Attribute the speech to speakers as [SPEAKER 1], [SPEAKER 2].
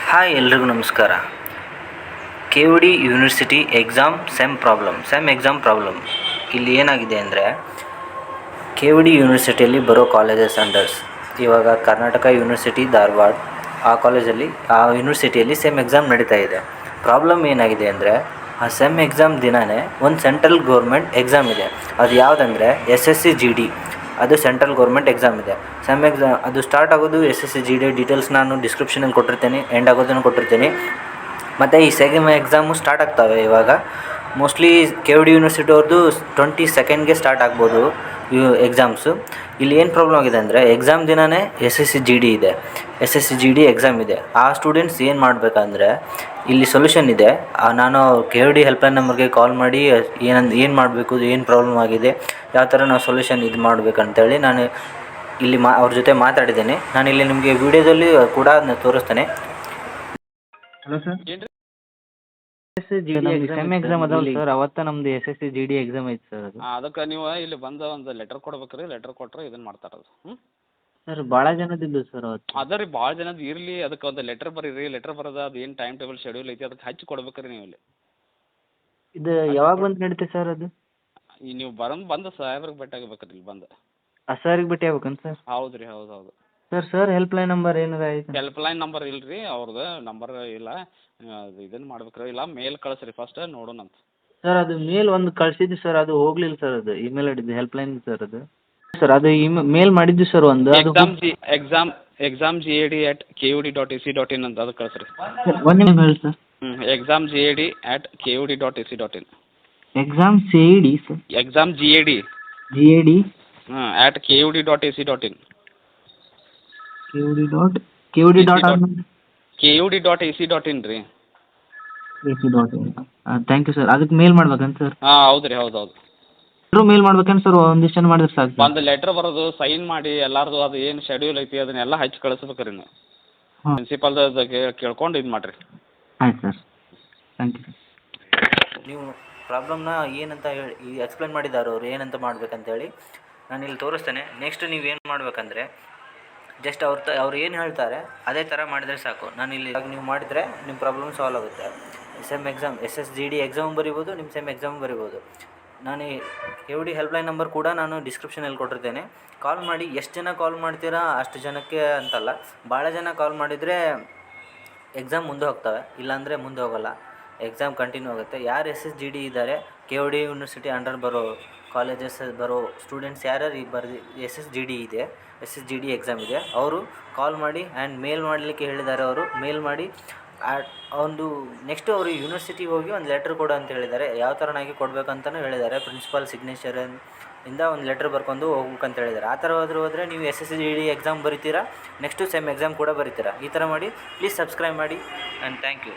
[SPEAKER 1] Hi ಎಲ್ರಿಗೂ ನಮಸ್ಕಾರ. K U D university exam sem exam problem ಇಲ್ಲಿ ಏನಾಗಿದೆ ಅಂದರೆ, ಕೆ ಯು ಡಿ ಯೂನಿವರ್ಸಿಟಿಯಲ್ಲಿ ಬರೋ ಕಾಲೇಜಸ್ ಅಂಡರ್ಸ್ ಇವಾಗ ಕರ್ನಾಟಕ ಯೂನಿವರ್ಸಿಟಿ ಧಾರವಾಡ, ಆ ಯೂನಿವರ್ಸಿಟಿಯಲ್ಲಿ ಸೆಮ್ ಎಕ್ಸಾಮ್ ನಡೀತಾ ಇದೆ. ಪ್ರಾಬ್ಲಮ್ ಏನಾಗಿದೆ ಅಂದರೆ, ಆ ಸೆಮ್ ಎಕ್ಸಾಮ್ ದಿನವೇ ಒಂದು ಸೆಂಟ್ರಲ್ ಗೌರ್ಮೆಂಟ್ ಎಕ್ಸಾಮ್ ಇದೆ. ಅದು ಯಾವುದಂದರೆ SSC-GD. ಅದು ಸೆಂಟ್ರಲ್ ಗೌರ್ಮೆಂಟ್ ಎಕ್ಸಾಮ್ ಇದೆ. ಸೆಮ್ ಎಕ್ಸಾಮ್ ಅದು ಸ್ಟಾರ್ಟ್ ಆಗೋದು SSC-GD ಡೀಟೇಲ್ಸ್ ನಾನು ಡಿಸ್ಕ್ರಿಪ್ಷನಲ್ಲಿ ಕೊಟ್ಟಿರ್ತೀನಿ, ಎಂಡ್ ಆಗೋದನ್ನು ಕೊಟ್ಟಿರ್ತೀನಿ. ಮತ್ತು ಈ ಸೆಮ್ ಎಕ್ಸಾಮು ಸ್ಟಾರ್ಟ್ ಆಗ್ತವೆ ಇವಾಗ. Mostly K U D university ಅವ್ರದ್ದು 22nd ಸ್ಟಾರ್ಟ್ ಆಗ್ಬೋದು ಎಕ್ಸಾಮ್ಸು. ಇಲ್ಲಿ ಏನು ಪ್ರಾಬ್ಲಮ್ ಆಗಿದೆ ಅಂದರೆ, ಎಕ್ಸಾಮ್ ದಿನವೇ SSC-GD ಎಕ್ಸಾಮ್ ಇದೆ. ಆ ಸ್ಟೂಡೆಂಟ್ಸ್ ಏನು ಮಾಡಬೇಕಂದ್ರೆ, ಇಲ್ಲಿ ಸೊಲ್ಯೂಷನ್ ಇದೆ. ನಾನು ಕೆ ಯು ಡಿ ಹೆಲ್ಪ್ಲೈನ್ ನಂಬರ್ಗೆ ಕಾಲ್ ಮಾಡಿ ಏನು ಮಾಡಬೇಕು, ಏನು ಪ್ರಾಬ್ಲಮ್ ಆಗಿದೆ, ಯಾವ ಥರ ನಾವು ಸೊಲ್ಯೂಷನ್ ಇದು ಮಾಡಬೇಕಂತೇಳಿ ನಾನು ಇಲ್ಲಿ ಅವ್ರ ಜೊತೆ ಮಾತಾಡಿದ್ದೇನೆ. ನಾನು ಇಲ್ಲಿ ನಿಮಗೆ ವೀಡಿಯೋದಲ್ಲಿ ಕೂಡ ಅದನ್ನ ತೋರಿಸ್ತೇನೆ.
[SPEAKER 2] ಹಲೋ ಸರ್,
[SPEAKER 1] ಸೆಮ್ ಎಕ್ಸಾಮ್ ಅದಾವಲ್ಲ ಸರ್, ಅವತ್ತು ನಮ್ಮದು SSC-GD ಎಕ್ಸಾಮ್ ಐತೆ ಸರ್. ಅದು
[SPEAKER 2] ಅದಕ್ಕೆ ನೀವು ಇಲ್ಲಿ ಬಂದು ಒಂದು ಲೆಟರ್ ಕೊಡ್ಬೇಕು ರೀ. ಲೆಟರ್ ಕೊಟ್ಟರೆ ಇದನ್ನು ಮಾಡ್ತಾರದು.
[SPEAKER 1] ಸರ್ ಭಾಳ ಜನದಿದ್ದು ಸರ್ ಅವತ್ತು.
[SPEAKER 2] ಅದ ರೀ, ಭಾಳ ಜನದ ಇರಲಿ, ಅದಕ್ಕೆ ಒಂದು ಲೆಟರ್ ಬರೀರಿ. ಲೆಟರ್ ಬರೋದು ಅದು ಏನು ಟೈಮ್ ಟೇಬಲ್ ಶೆಡ್ಯೂಲ್ ಐತಿ ಅದಕ್ಕೆ ಹಚ್ಚಿ ಕೊಡ್ಬೇಕು ರೀ ನೀವು ಇಲ್ಲಿ.
[SPEAKER 1] ಇದು ಯಾವಾಗ ಬಂದು ನಡೀತೆ ಸರ್? ಅದು
[SPEAKER 2] ಈ ನೀವು ಬಂದು ಸಾಹೇಬ್ರಿಗೆ ಭೇಟಿ ಆಗ್ಬೇಕು ರೀ. ಇಲ್ಲಿ ಬಂದು
[SPEAKER 1] ಸರ್ಗೆ ಭೇಟಿ ಆಗ್ಬೇಕಂತ ಸರ್?
[SPEAKER 2] ಹೌದು ರೀ, ಹೌದು.
[SPEAKER 1] ಸರ್ ಹೆಲ್ಪ್ಲೈನ್ ನಂಬರ್ ಏನಾರ ಐತೆ?
[SPEAKER 2] ಹೆಲ್ಪ್ಲೈನ್ ನಂಬರ್ ಇಲ್ಲ ರೀ, ಅವ್ರದ್ದು ನಂಬರ್ ಇಲ್ಲ. ಇದನ್ನು ಮಾಡ್ಬೇಕು ರೀ, ಇಲ್ಲ ಮೇಲ್ ಕಳಿಸ್ರಿ ಫಸ್ಟ್ ನೋಡೋಣಂತ.
[SPEAKER 1] ಸರ್ ಅದು ಮೇಲ್ ಒಂದು ಕಳಿಸಿದ್ದು ಸರ್, ಅದು ಹೋಗಲಿಲ್ಲ ಸರ್. ಅದು ಇಮೇಲ್ ಐಡಿದು ಹೆಲ್ಪ್ಲೈನ್ ಸರ್ ಅದು. ಸರ್ ಅದು ಮೇಲ್ ಮಾಡಿದ್ದು ಸರ್ ಒಂದು.
[SPEAKER 2] ಎಕ್ಸಾಮ್ GAD@KUD.ac.in ಅಂತ ಅದಕ್ಕೆ ಕಳಿಸ್ರಿ.
[SPEAKER 1] ಒಂದು ನಿಮಿಷ ಹೇಳಿ sir.
[SPEAKER 2] Exam GAD@KUD.ac.in.
[SPEAKER 1] Exam CID sir?
[SPEAKER 2] Exam GAD @KUD.ac.in. KUD.ac.in ರೀ.
[SPEAKER 1] Thank you sir. ಅದಕ್ಕೆ ಮೇಲ್ ಮಾಡ್ಬೇಕಂತ ಸರ್?
[SPEAKER 2] ಹಾಂ ಹೌದು ರೀ, ಹೌದು.
[SPEAKER 1] ಮೇಲ್ ಮಾಡ್ಬೇಕೇನು ಸರ್? ಒಂದಿಷ್ಟು ಜನ ಮಾಡಿದ್ರೆ ಸಾಕು.
[SPEAKER 2] ಒಂದು ಲೆಟ್ರ್ ಬರೋದು, ಸೈನ್ ಮಾಡಿ ಎಲ್ಲಾರ್ದು ಅದು ಏನು ಶೆಡ್ಯೂಲ್ ಐತಿ ಅದನ್ನೆಲ್ಲ ಹಚ್ಚಿ ಕಳಿಸ್ಬೇಕು ರೀ ನೀವು. ಪ್ರಿನ್ಸಿಪಾಲ್ದ ಕೇಳ್ಕೊಂಡು ಇದು ಮಾಡಿರಿ.
[SPEAKER 1] ಆಯ್ತು ಸರ್, ಥ್ಯಾಂಕ್ ಯು. ನೀವು ಪ್ರಾಬ್ಲಮ್ನ ಏನಂತ ಹೇಳಿ ಎಕ್ಸ್ಪ್ಲೇನ್ ಮಾಡಿದ್ದಾರೆ ಅವರು, ಏನಂತ ಮಾಡ್ಬೇಕಂತೇಳಿ ನಾನು ಇಲ್ಲಿ ತೋರಿಸ್ತೇನೆ. ನೆಕ್ಸ್ಟ್ ನೀವೇನು ಮಾಡಬೇಕಂದ್ರೆ, ಜಸ್ಟ್ ಅವ್ರು ಏನು ಹೇಳ್ತಾರೆ ಅದೇ ಥರ ಮಾಡಿದರೆ ಸಾಕು. ನಾನು ಇಲ್ಲಿ ನೀವು ಮಾಡಿದರೆ ನಿಮ್ಮ ಪ್ರಾಬ್ಲಮ್ ಸಾಲ್ವ್ ಆಗುತ್ತೆ. ಸೆಮ್ ಎಕ್ಸಾಮ್ SSC-GD ಎಕ್ಸಾಮ್ ಬರಿಬೋದು, ನಿಮ್ಮ ಸೆಮ್ ಎಕ್ಸಾಮ್ ಬರಿಬೋದು. ನಾನು K U D helpline number ಕೂಡ ನಾನು ಡಿಸ್ಕ್ರಿಪ್ಷನಲ್ಲಿ ಕೊಟ್ಟಿರ್ತೇನೆ. ಕಾಲ್ ಮಾಡಿ. ಎಷ್ಟು ಜನ ಕಾಲ್ ಮಾಡ್ತೀರಾ ಅಷ್ಟು ಜನಕ್ಕೆ ಅಂತಲ್ಲ, ಭಾಳ ಜನ ಕಾಲ್ ಮಾಡಿದರೆ ಎಕ್ಸಾಮ್ ಮುಂದೆ ಹೋಗ್ತವೆ, ಇಲ್ಲಾಂದರೆ ಮುಂದೆ ಹೋಗೋಲ್ಲ, ಎಕ್ಸಾಮ್ ಕಂಟಿನ್ಯೂ ಆಗುತ್ತೆ. ಯಾರು SSC-GD ಇದ್ದಾರೆ, K U D university under ಬರೋ ಕಾಲೇಜಸ್ ಬರೋ ಸ್ಟೂಡೆಂಟ್ಸ್ ಯಾರ್ಯಾರು ಬರೆದು SSC-GD ಎಕ್ಸಾಮ್ ಇದೆ, ಅವರು ಕಾಲ್ ಮಾಡಿ ಆ್ಯಂಡ್ ಮೇಲ್ ಮಾಡಲಿಕ್ಕೆ ಹೇಳಿದ್ದಾರೆ. ಅವರು ಮೇಲ್ ಮಾಡಿ ಒಂದು ನೆಕ್ಸ್ಟು ಅವರು ಯೂನಿವರ್ಸಿಟಿಗೆ ಹೋಗಿ ಒಂದು ಲೆಟ್ರ್ ಕೊಡು ಅಂತ ಹೇಳಿದ್ದಾರೆ. ಯಾವ ಥರನಾಗಿ ಕೊಡಬೇಕಂತಲೂ ಹೇಳಿದ್ದಾರೆ. ಪ್ರಿನ್ಸಿಪಾಲ್ ಸಿಗ್ನೇಚರಿಂದ ಒಂದು ಲೆಟ್ರ್ ಬರ್ಕೊಂಡು ಹೋಗ್ಬೇಕಂತ ಹೇಳಿದ್ದಾರೆ. ಆ ಥರ ಹೋದರೆ ನೀವು SSC-GD ಎಕ್ಸಾಮ್ ಬರಿತೀರಾ, ನೆಕ್ಸ್ಟು ಸೆಮ್ ಎಕ್ಸಾಮ್ ಕೂಡ ಬರಿತೀರಾ. ಈ ಥರ ಮಾಡಿ. ಪ್ಲೀಸ್ ಸಬ್ಸ್ಕ್ರೈಬ್ ಮಾಡಿ ಆ್ಯಂಡ್ ಥ್ಯಾಂಕ್ ಯು.